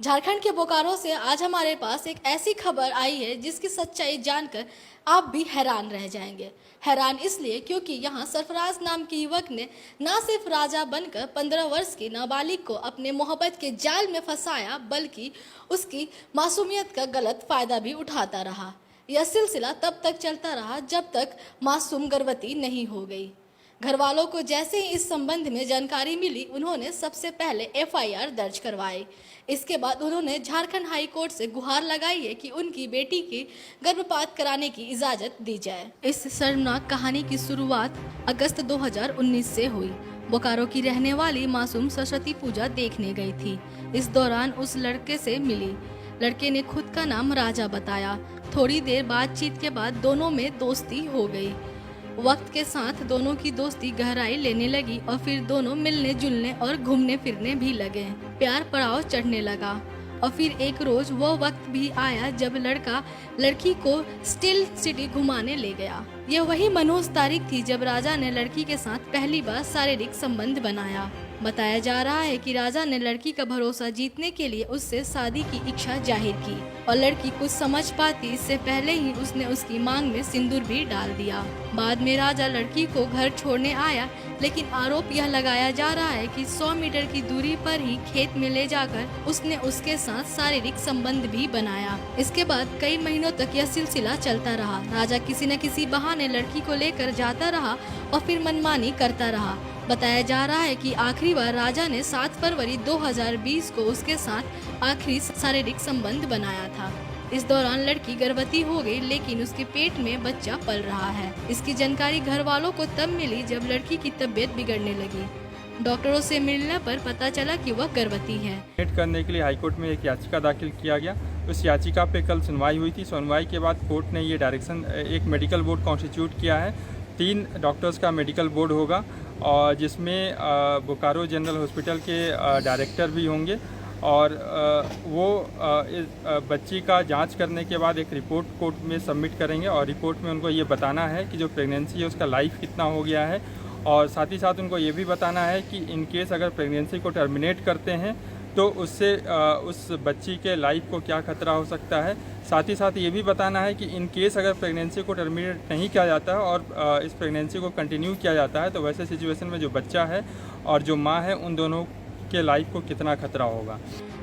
झारखंड के बोकारो से आज हमारे पास एक ऐसी खबर आई है जिसकी सच्चाई जानकर आप भी हैरान रह जाएंगे। हैरान इसलिए क्योंकि यहाँ सरफराज नाम के युवक ने न सिर्फ राजा बनकर 15 वर्ष की नाबालिग को अपने मोहब्बत के जाल में फंसाया, बल्कि उसकी मासूमियत का गलत फायदा भी उठाता रहा। यह सिलसिला तब तक चलता रहा जब तक मासूम गर्भवती नहीं हो गई। घर वालों को जैसे ही इस संबंध में जानकारी मिली, उन्होंने सबसे पहले एफआईआर दर्ज करवाई। इसके बाद उन्होंने झारखंड हाई कोर्ट से गुहार लगाई है कि उनकी बेटी की गर्भपात कराने की इजाज़त दी जाए। इस शर्मनाक कहानी की शुरुआत अगस्त 2019 से हुई। बोकारो की रहने वाली मासूम सरस्वती पूजा देखने गई थी। इस दौरान उस लड़के से मिली। लड़के ने खुद का नाम राजा बताया। थोड़ी देर बातचीत के बाद दोनों में दोस्ती हो गई। वक्त के साथ दोनों की दोस्ती गहराई लेने लगी और फिर दोनों मिलने जुलने और घूमने फिरने भी लगे। प्यार पड़ाव चढ़ने लगा और फिर एक रोज वो वक्त भी आया जब लड़का लड़की को स्टिल सिटी घुमाने ले गया। यह वही मनहूस तारीख थी जब राजा ने लड़की के साथ पहली बार शारीरिक संबंध बनाया। बताया जा रहा है कि राजा ने लड़की का भरोसा जीतने के लिए उससे शादी की इच्छा जाहिर की और लड़की कुछ समझ पाती इससे पहले ही उसने उसकी मांग में सिंदूर भी डाल दिया। बाद में राजा लड़की को घर छोड़ने आया, लेकिन आरोप यह लगाया जा रहा है कि 100 मीटर की दूरी पर ही खेत में ले जाकर उसने उसके साथ शारीरिक संबंध भी बनाया। इसके बाद कई महीनों तक यह सिलसिला चलता रहा। राजा किसी न किसी बहाने लड़की को लेकर जाता रहा और फिर मनमानी करता रहा। बताया जा रहा है कि आखिरी बार राजा ने 7 फरवरी 2020 को उसके साथ आखिरी शारीरिक संबंध बनाया था। इस दौरान लड़की गर्भवती हो गई, लेकिन उसके पेट में बच्चा पल रहा है। इसकी जानकारी घर वालों को तब मिली जब लड़की की तबीयत बिगड़ने लगी। डॉक्टरों से मिलने पर पता चला कि वह गर्भवती है। टर्मिनेट करने के लिए हाईकोर्ट में एक याचिका दाखिल किया गया। उस याचिका पे कल सुनवाई हुई थी। सुनवाई के बाद कोर्ट ने ये डायरेक्शन, एक मेडिकल बोर्ड कॉन्स्टिट्यूट किया है। 3 डॉक्टर्स का मेडिकल बोर्ड होगा और जिसमें बोकारो जनरल हॉस्पिटल के डायरेक्टर भी होंगे और वो इस बच्ची का जांच करने के बाद एक रिपोर्ट कोर्ट में सबमिट करेंगे और रिपोर्ट में उनको ये बताना है कि जो प्रेगनेंसी है उसका लाइफ कितना हो गया है और साथ ही साथ उनको ये भी बताना है कि इन केस अगर प्रेगनेंसी को टर्मिनेट करते हैं तो उससे उस बच्ची के लाइफ को क्या खतरा हो सकता है। साथ ही साथ ये भी बताना है कि इन केस अगर प्रेगनेंसी को टर्मिनेट नहीं किया जाता है और इस प्रेगनेंसी को कंटिन्यू किया जाता है तो वैसे सिचुएशन में जो बच्चा है और जो माँ है उन दोनों के लाइफ को कितना खतरा होगा।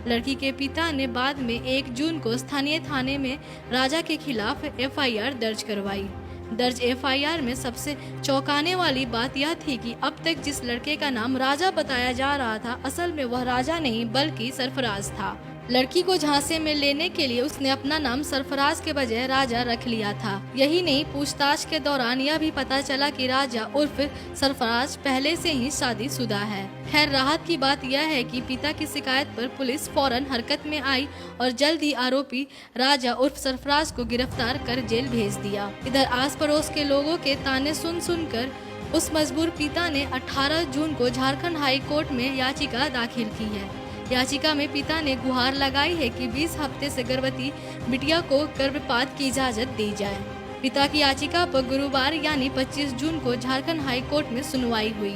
लड़की के पिता ने बाद में 1 जून को स्थानीय थाने में राजा के खिलाफ एफआईआर दर्ज करवाई। दर्ज एफआईआर में सबसे चौंकाने वाली बात यह थी कि अब तक जिस लड़के का नाम राजा बताया जा रहा था, असल में वह राजा नहीं बल्कि सरफराज था। लड़की को झांसे में लेने के लिए उसने अपना नाम सरफराज के बजाय राजा रख लिया था। यही नहीं, पूछताछ के दौरान यह भी पता चला कि राजा उर्फ सरफराज पहले से ही शादीशुदा है। खैर, राहत की बात यह है कि पिता की शिकायत पर पुलिस फौरन हरकत में आई और जल्द ही आरोपी राजा उर्फ सरफराज को गिरफ्तार कर जेल भेज दिया। इधर आस पड़ोस के लोगों के ताने सुनकर उस मजबूर पिता ने 18 जून को झारखंड हाई कोर्ट में याचिका दाखिल की है। याचिका में पिता ने गुहार लगाई है कि 20 हफ्ते से गर्भवती बिटिया को गर्भपात की इजाजत दी जाए। पिता की याचिका पर गुरुवार यानी 25 जून को झारखंड हाई कोर्ट में सुनवाई हुई।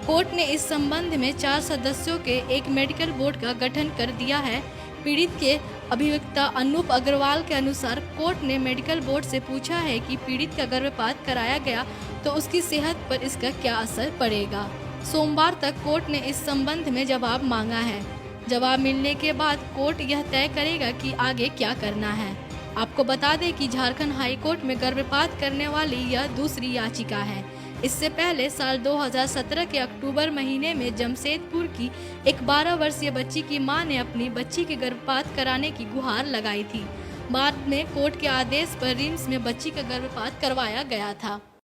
कोर्ट ने इस संबंध में 4 सदस्यों के एक मेडिकल बोर्ड का गठन कर दिया है। पीड़ित के अभिवक्ता अनूप अग्रवाल के अनुसार कोर्ट ने मेडिकल बोर्ड से पूछा है कि पीड़ित का गर्भपात कराया गया तो उसकी सेहत पर इसका क्या असर पड़ेगा। सोमवार तक कोर्ट ने इस संबंध में जवाब मांगा है। जवाब मिलने के बाद कोर्ट यह तय करेगा कि आगे क्या करना है। आपको बता दें कि झारखंड हाई कोर्ट में गर्भपात करने वाली यह दूसरी याचिका है। इससे पहले साल 2017 के अक्टूबर महीने में जमशेदपुर की एक 12 वर्षीय बच्ची की मां ने अपनी बच्ची के गर्भपात कराने की गुहार लगाई थी। बाद में कोर्ट के आदेश पर रिम्स में बच्ची का गर्भपात करवाया गया था।